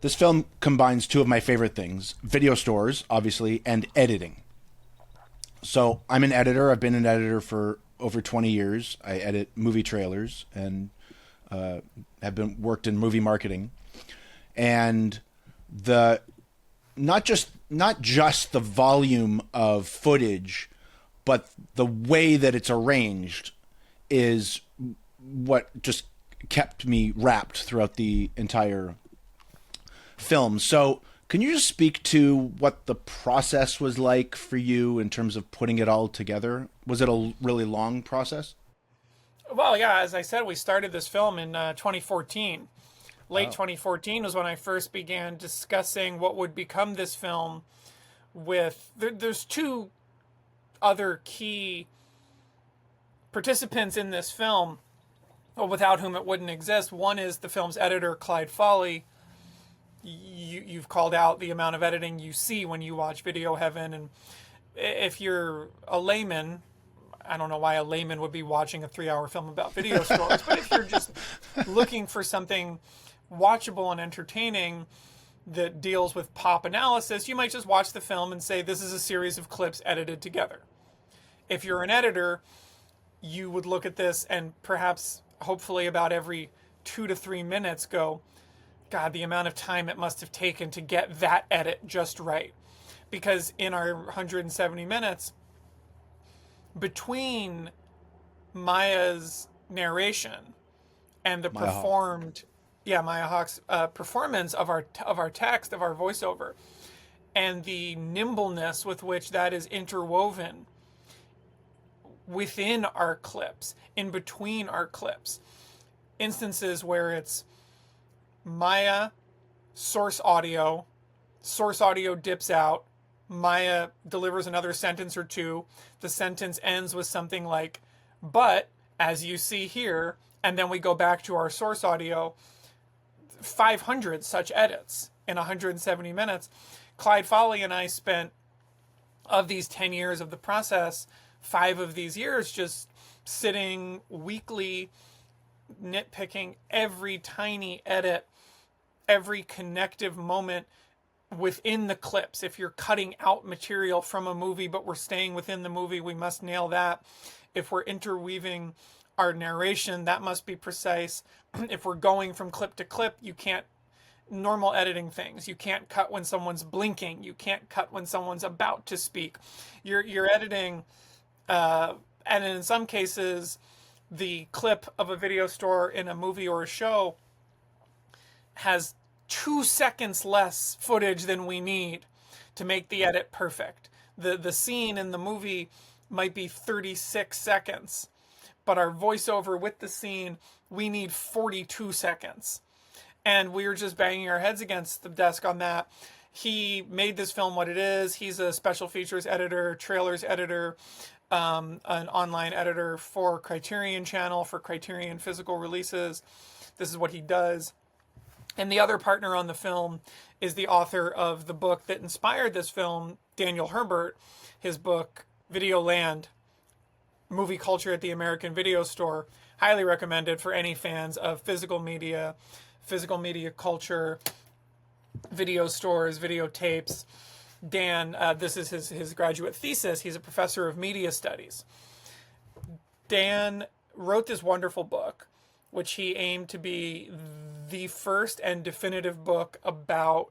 This film combines two of my favorite things: video stores, obviously, and editing. So I'm an editor. I've been an editor for over 20 years. I edit movie trailers and uh, have been worked in movie marketing. And the not just the volume of footage, but the way that it's arranged is what just kept me wrapped throughout the entire film. So, can you just speak to what the process was like for you in terms of putting it all together? Was it a really long process? Well, yeah, as I said, we started this film in 2014. Late Wow. 2014 was when I first began discussing what would become this film with. There's two other key participants in this film, without whom it wouldn't exist. One is the film's editor, Clyde Foley. You've called out the amount of editing you see when you watch Video Heaven. And if you're a layman, I don't know why a layman would be watching a 3 hour film about video stores, but if you're just looking for something watchable and entertaining that deals with pop analysis, you might just watch the film and say, this is a series of clips edited together. If you're an editor, you would look at this and perhaps, hopefully, about every 2 to 3 minutes go, God, the amount of time it must have taken to get that edit just right. Because in our 170 minutes, between Maya's narration and the Maya Hawke. performed, yeah, Maya Hawke's performance of our text, of our voiceover, and the nimbleness with which that is interwoven within our clips, in between our clips, instances where it's Maya, source audio dips out, Maya delivers another sentence or two. The sentence ends with something like, but as you see here, and then we go back to our source audio. 500 such edits in 170 minutes. Clyde Foley and I spent, of these 10 years of the process, 5 of these years just sitting weekly, nitpicking every tiny edit, every connective moment within the clips. If you're cutting out material from a movie, but we're staying within the movie, we must nail that. If we're interweaving our narration, that must be precise. If we're going from clip to clip, you can't, normal editing things, you can't cut when someone's blinking, you can't cut when someone's about to speak. You're editing, and in some cases, the clip of a video store in a movie or a show has 2 seconds less footage than we need to make the edit perfect. The scene in the movie might be 36 seconds, but our voiceover with the scene, we need 42 seconds. And we were just banging our heads against the desk on that. He made this film what it is. He's a special features editor, trailers editor, an online editor for Criterion Channel, for Criterion physical releases. This is what he does. And the other partner on the film is the author of the book that inspired this film, Daniel Herbert. His book, Videoland, Movie Culture at the American Video Store. Highly recommended for any fans of physical media culture, video stores, videotapes. Dan, this is his graduate thesis. He's a professor of media studies. Dan wrote this wonderful book, which he aimed to be the first and definitive book about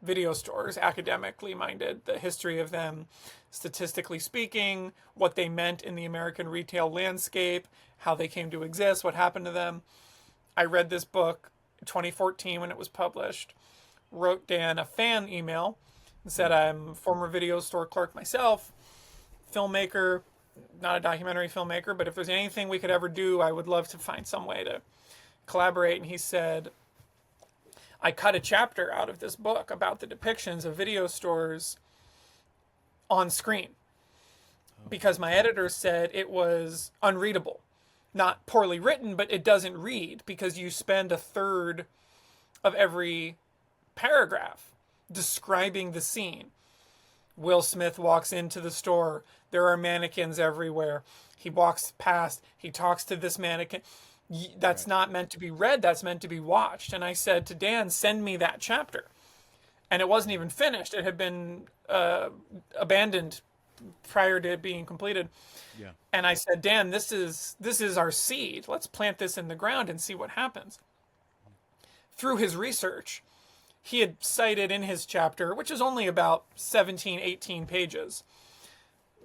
video stores, academically minded, the history of them, statistically speaking, what they meant in the American retail landscape, how they came to exist, what happened to them. I read this book in 2014 when it was published, wrote Dan a fan email, and said, I'm a former video store clerk myself, filmmaker, not a documentary filmmaker, but if there's anything we could ever do, I would love to find some way to collaborate. And he said, I cut a chapter out of this book about the depictions of video stores on screen because my editor said it was unreadable. Not poorly written, but it doesn't read because you spend a third of every paragraph describing the scene. Will Smith walks into the store. There are mannequins everywhere. He walks past. He talks to this mannequin. That's Right. not meant to be read, that's meant to be watched. And I said to Dan, send me that chapter. And it wasn't even finished. It had been abandoned prior to it being completed. Yeah. And I said, Dan, this is our seed. Let's plant this in the ground and see what happens. Through his research, he had cited in his chapter, which is only about 17, 18 pages,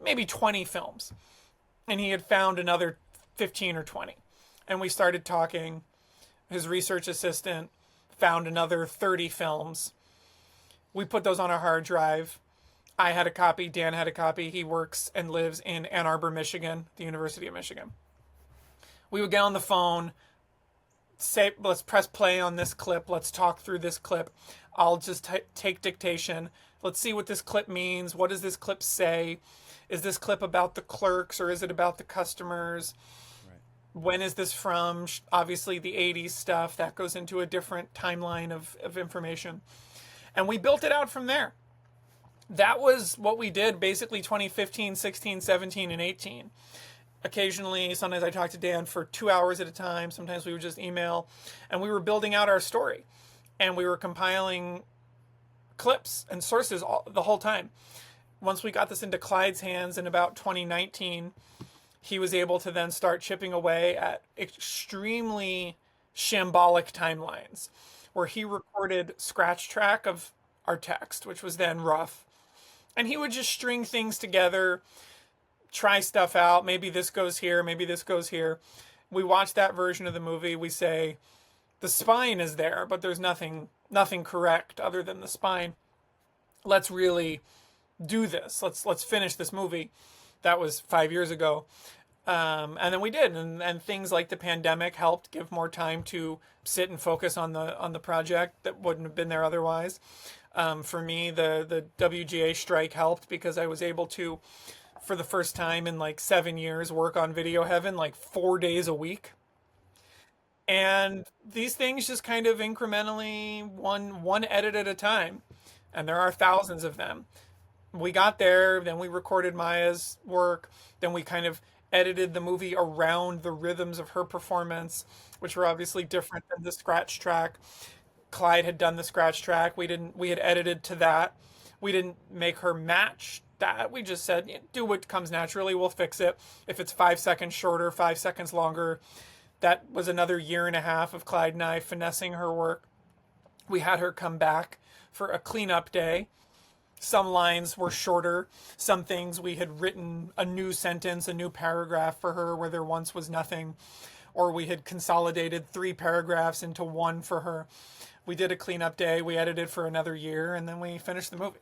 maybe 20 films. And he had found another 15 or 20. And we started talking. His research assistant found another 30 films. We put those on a hard drive. I had a copy. Dan had a copy. He works and lives in Ann Arbor, Michigan, the University of Michigan. We would get on the phone, say, let's press play on this clip. Let's talk through this clip. I'll just take dictation. Let's see what this clip means. What does this clip say? Is this clip about the clerks or is it about the customers? Right. When is this from? Obviously, the 80s stuff. That goes into a different timeline of information. And we built it out from there. That was what we did basically 2015, 16, 17, and 18. Occasionally, sometimes I talked to Dan for 2 hours at a time. Sometimes we would just email. And we were building out our story. And we were compiling clips and sources the whole time. Once we got this into Clyde's hands in about 2019, he was able to then start chipping away at extremely shambolic timelines, where he recorded scratch track of our text, which was then rough. And he would just string things together, try stuff out. Maybe this goes here, maybe this goes here. We watch that version of the movie. We say, the spine is there, but there's nothing correct other than the spine. Let's really do this. Let's finish this movie. That was 5 years ago. And then we did, and things like the pandemic helped give more time to sit and focus on the project that wouldn't have been there otherwise. For me, the WGA strike helped because I was able to, for the first time in like 7 years, work on VideoHeaven like 4 days a week. And these things just kind of incrementally, one edit at a time, and there are thousands of them. We got there, then we recorded Maya's work, then we kind of edited the movie around the rhythms of her performance, which were obviously different than the scratch track. Clyde had done the scratch track. We had edited to that. We didn't make her match that. We just said, do what comes naturally, we'll fix it. If it's 5 seconds shorter, 5 seconds longer. That was another year and a half of Clyde and I finessing her work. We had her come back for a cleanup day. Some lines were shorter. Some things we had written a new sentence, a new paragraph for her where there once was nothing. Or we had consolidated 3 paragraphs into one for her. We did a cleanup day. We edited for another year, and then we finished the movie.